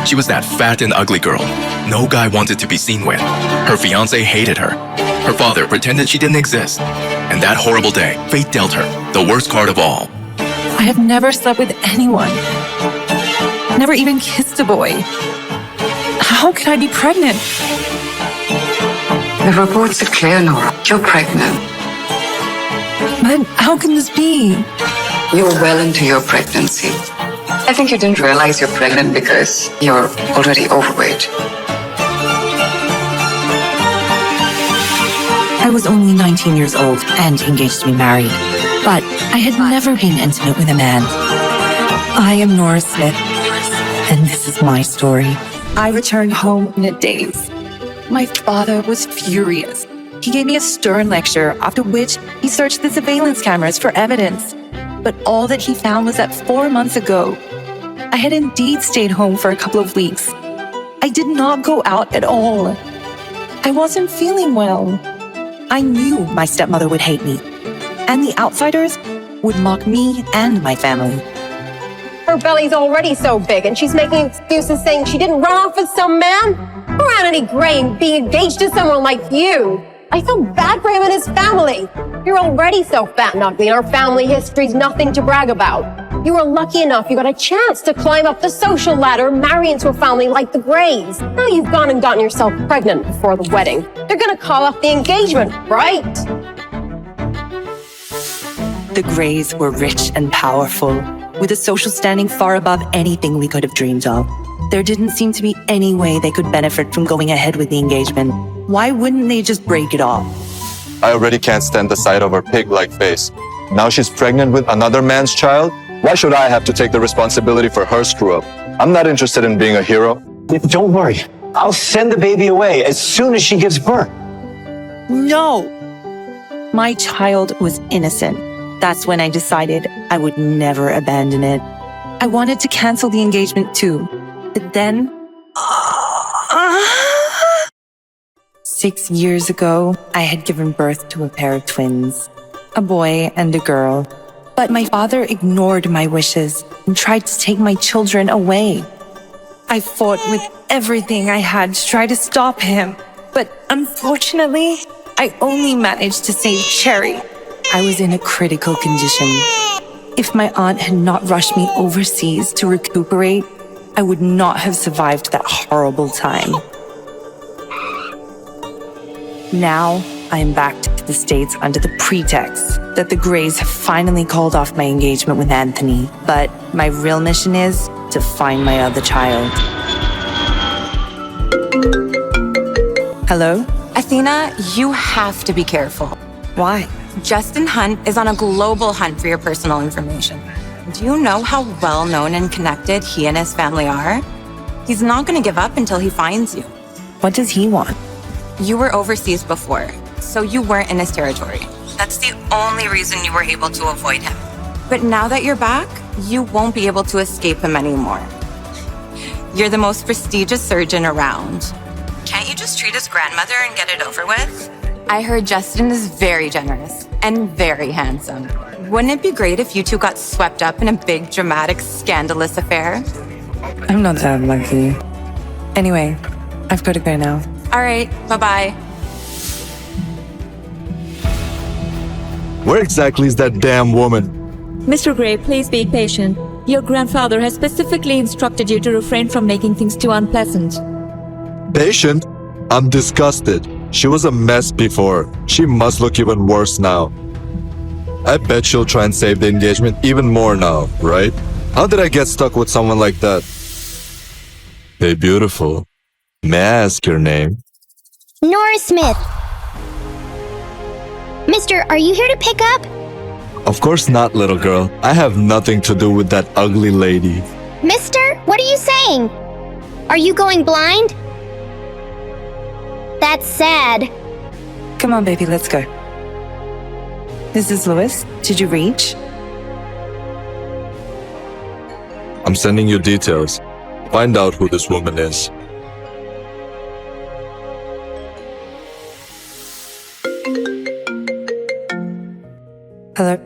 She was that fat and ugly girl no guy wanted to be seen with. Her fiancé hated her. Her father pretended she didn't exist. And that horrible day, fate dealt her the worst card of all. I have never slept with anyone. Never even kissed a boy. How could I be pregnant? The reports are clear, Nora. You're pregnant. But how can this be? You're well into your pregnancy. I think you didn't realize you're pregnant because you're already overweight. I was only 19 years old and engaged to be married, but I had never been intimate with a man. I am Nora Smith, and this is my story. I returned home in a daze. My father was furious. He gave me a stern lecture, after which he searched the surveillance cameras for evidence. But all that he found was that 4 months ago, I had indeed stayed home for a couple of weeks. I did not go out at all. I wasn't feeling well. I knew my stepmother would hate me, and the outsiders would mock me and my family. Her belly's already so big, and she's making excuses saying she didn't run off with some man. Around any grain being engaged to someone like you. I feel bad for him and his family. You're already so fat and ugly, and our family history's nothing to brag about. You were lucky enough you got a chance to climb up the social ladder and marry into a family like the Greys. Now you've gone and gotten yourself pregnant before the wedding. They're gonna call off the engagement, right? The Greys were rich and powerful, with a social standing far above anything we could have dreamed of. There didn't seem to be any way they could benefit from going ahead with the engagement. Why wouldn't they just break it off? I already can't stand the sight of her pig-like face. Now she's pregnant with another man's child? Why should I have to take the responsibility for her screw-up? I'm not interested in being a hero. Don't worry. I'll send the baby away as soon as she gives birth. No! My child was innocent. That's when I decided I would never abandon it. I wanted to cancel the engagement too. But then... 6 years ago, I had given birth to a pair of twins, a boy and a girl. But my father ignored my wishes and tried to take my children away. I fought with everything I had to try to stop him. But unfortunately, I only managed to save Cherry. I was in a critical condition. If my aunt had not rushed me overseas to recuperate, I would not have survived that horrible time. Now, I am back to the States under the pretext that the Greys have finally called off my engagement with Anthony. But my real mission is to find my other child. Hello? Athena, you have to be careful. Why? Justin Hunt is on a global hunt for your personal information. Do you know how well known and connected he and his family are? He's not going to give up until he finds you. What does he want? You were overseas before, so you weren't in his territory. That's the only reason you were able to avoid him. But now that you're back, you won't be able to escape him anymore. You're the most prestigious surgeon around. Can't you just treat his grandmother and get it over with? I heard Justin is very generous and very handsome. Wouldn't it be great if you two got swept up in a big, dramatic, scandalous affair? I'm not that lucky. Anyway, I've got to go now. All right, bye-bye. Where exactly is that damn woman? Mr. Gray, please be patient. Your grandfather has specifically instructed you to refrain from making things too unpleasant. Patient? I'm disgusted. She was a mess before. She must look even worse now. I bet she'll try and save the engagement even more now, right? How did I get stuck with someone like that? Hey, beautiful. May I ask your name? Nora Smith. Mister, are you here to pick up? Of course not, little girl. I have nothing to do with that ugly lady. Mister, what are you saying? Are you going blind? That's sad. Come on, baby, let's go. This is Louis. Did you reach? I'm sending you details. Find out who this woman is. Hello?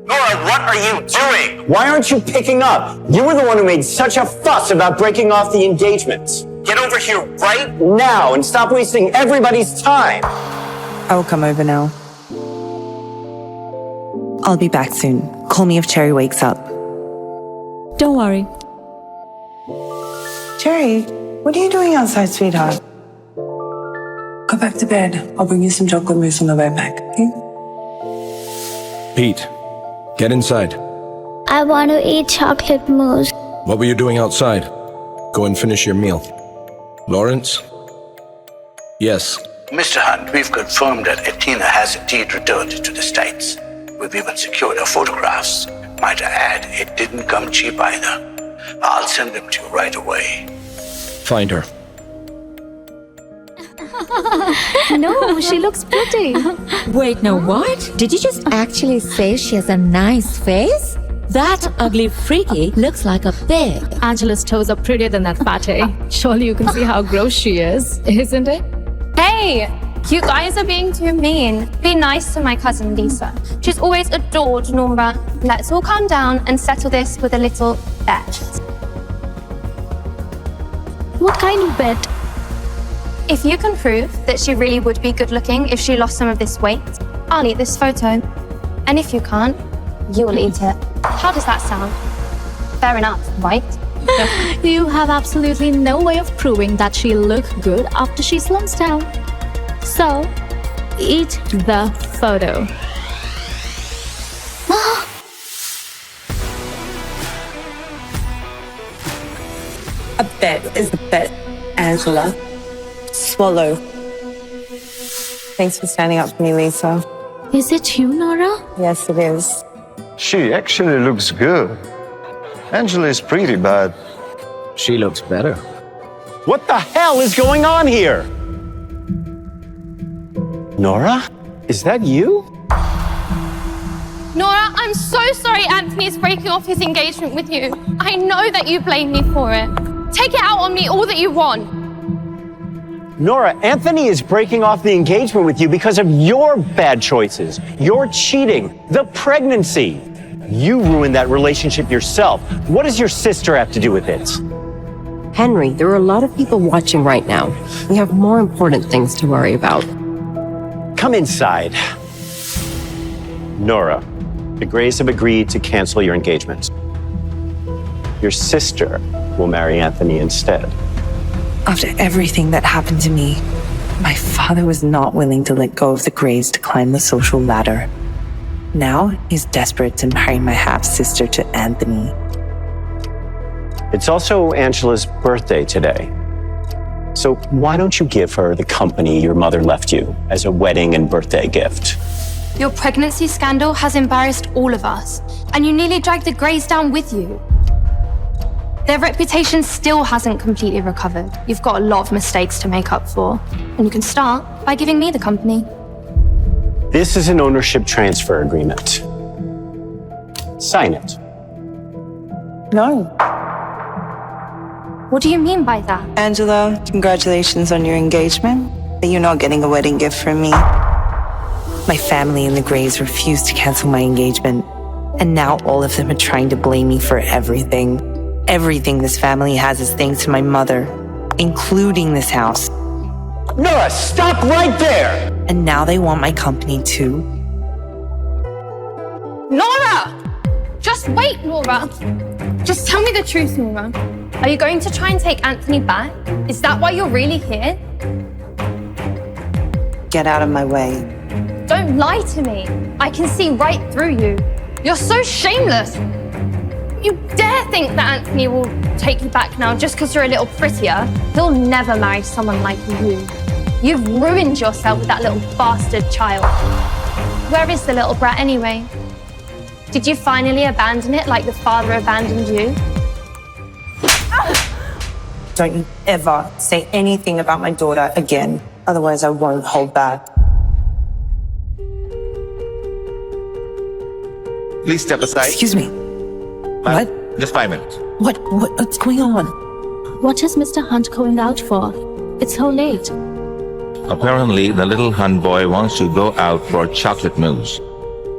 Nora, what are you doing? Why aren't you picking up? You were the one who made such a fuss about breaking off the engagements. Get over here right now and stop wasting everybody's time. I will come over now. I'll be back soon. Call me if Cherry wakes up. Don't worry. Cherry, what are you doing outside, sweetheart? Go back to bed. I'll bring you some chocolate mousse on the way back, okay? Pete, get inside. I want to eat chocolate mousse. What were you doing outside? Go and finish your meal. Lawrence? Yes. Mr. Hunt, we've confirmed that Athena has indeed returned to the States. We've even secured her photographs. Might I add, it didn't come cheap either. I'll send them to you right away. Find her. No, she looks pretty. Wait, no, what? Did you just actually say she has a nice face? That ugly freaky looks like a pig. Angela's toes are prettier than that fatty. Surely you can see how gross she is, isn't it? Hey, you guys are being too mean. Be nice to my cousin Lisa. She's always adored Nora. Let's all calm down and settle this with a little bet. What kind of bet? If you can prove that she really would be good looking if she lost some of this weight, I'll eat this photo. And if you can't, you'll eat it. How does that sound? Fair enough, right? You have absolutely no way of proving that she'll look good after she slims down. So, eat the photo. A bet is a bet, Angela. Swallow. Thanks for standing up for me, Lisa. Is it you, Nora? Yes, it is. She actually looks good. Angela is pretty, but she looks better. What the hell is going on here? Nora? Is that you? Nora, I'm so sorry Anthony's breaking off his engagement with you. I know that you blame me for it. Take it out on me all that you want. Nora, Anthony is breaking off the engagement with you because of your bad choices. Your cheating, the pregnancy. You ruined that relationship yourself. What does your sister have to do with it? Henry, there are a lot of people watching right now. We have more important things to worry about. Come inside. Nora, the Grays have agreed to cancel your engagement. Your sister will marry Anthony instead. After everything that happened to me, my father was not willing to let go of the Grays to climb the social ladder. Now he's desperate to marry my half-sister to Anthony. It's also Angela's birthday today. So why don't you give her the company your mother left you as a wedding and birthday gift? Your pregnancy scandal has embarrassed all of us, and you nearly dragged the Greys down with you. Their reputation still hasn't completely recovered. You've got a lot of mistakes to make up for, and you can start by giving me the company. This is an ownership transfer agreement. Sign it. No. What do you mean by that? Angela, congratulations on your engagement, but you're not getting a wedding gift from me. My family and the Grays refused to cancel my engagement, and now all of them are trying to blame me for everything. Everything this family has is thanks to my mother, including this house. Nora, stop right there! And now they want my company too. Nora! Just wait, Nora. Just tell me the truth, Nora. Are you going to try and take Anthony back? Is that why you're really here? Get out of my way. Don't lie to me. I can see right through you. You're so shameless. You dare think that Anthony will take you back now just because you're a little prettier? He'll never marry someone like you. You've ruined yourself with that little bastard child. Where is the little brat anyway? Did you finally abandon it like the father abandoned you? Don't you ever say anything about my daughter again. Otherwise, I won't hold back. Please step aside. Excuse me. What? Just 5 minutes. What's going on? What is Mr. Hunt going out for? It's so late. Apparently, the little Hunt boy wants to go out for chocolate mousse.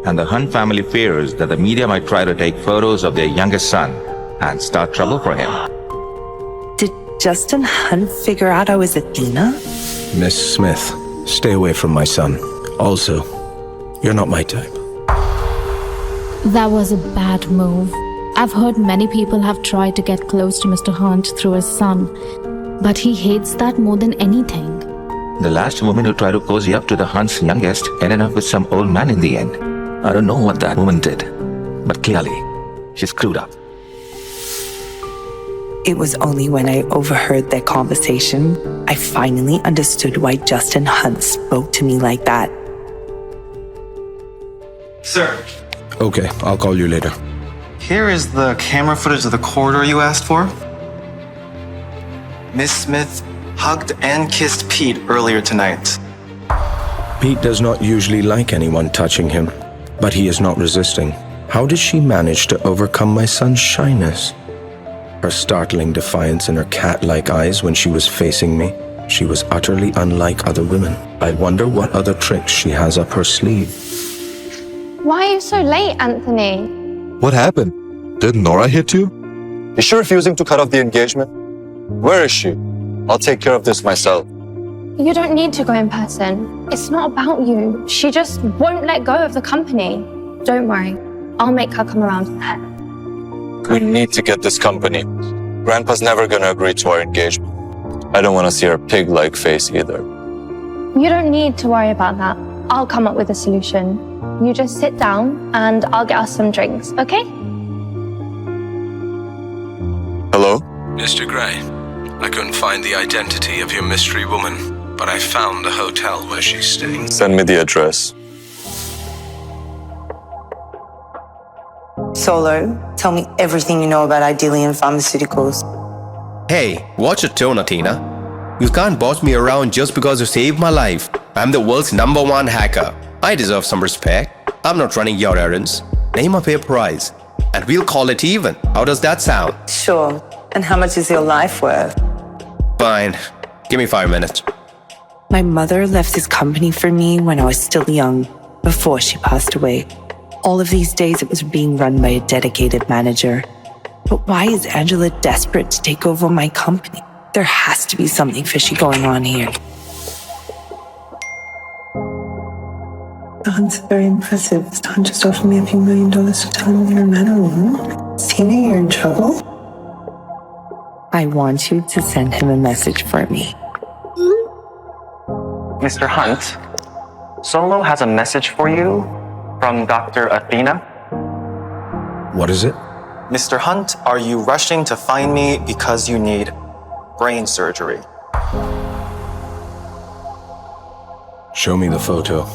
And the Hunt family fears that the media might try to take photos of their youngest son and start trouble for him. Did Justin Hunt figure out I was Athena? Miss Smith, stay away from my son. Also, you're not my type. That was a bad move. I've heard many people have tried to get close to Mr. Hunt through his son, but he hates that more than anything. The last woman who tried to cozy up to the Hunt's youngest ended up with some old man in the end. I don't know what that woman did, but clearly, she screwed up. It was only when I overheard their conversation, I finally understood why Justin Hunt spoke to me like that. Sir, Okay, I'll call you later. here is the camera footage of the corridor you asked for. Miss Smith hugged and kissed Pete earlier tonight. Pete does not usually like anyone touching him, but he is not resisting. How did she manage to overcome my son's shyness? Her startling defiance in her cat-like eyes when she was facing me. She was utterly unlike other women. I wonder what other tricks she has up her sleeve. Why are you so late, Anthony? What happened? Did Nora hit you? Is she refusing to cut off the engagement? Where is she? I'll take care of this myself. You don't need to go in person. It's not about you. She just won't let go of the company. Don't worry. I'll make her come around to that. We need to get this company. Grandpa's never gonna agree to our engagement. I don't want to see her pig-like face either. You don't need to worry about that. I'll come up with a solution. You just sit down and I'll get us some drinks, okay? Hello? Mr. Gray, I couldn't find the identity of your mystery woman, but I found the hotel where she's staying. Send me the address. Solo, tell me everything you know about Idelian Pharmaceuticals. Hey, watch your tone, Athena. You can't boss me around just because you saved my life. I'm the world's #1 hacker. I deserve some respect. I'm not running your errands. Name a fair price, and we'll call it even. How does that sound? Sure. And how much is your life worth? Fine. Give me 5 minutes. My mother left this company for me when I was still young, before she passed away. All of these days it was being run by a dedicated manager. But why is Angela desperate to take over my company? There has to be something fishy going on here. That's very impressive. Stan just offered me a few $1 million to tell him you're a man alone. Tina, you're in trouble? I want you to send him a message for me. Mr. Hunt, Solo has a message for you from Dr. Athena. What is it? Mr. Hunt, are you rushing to find me because you need brain surgery? Show me the photo.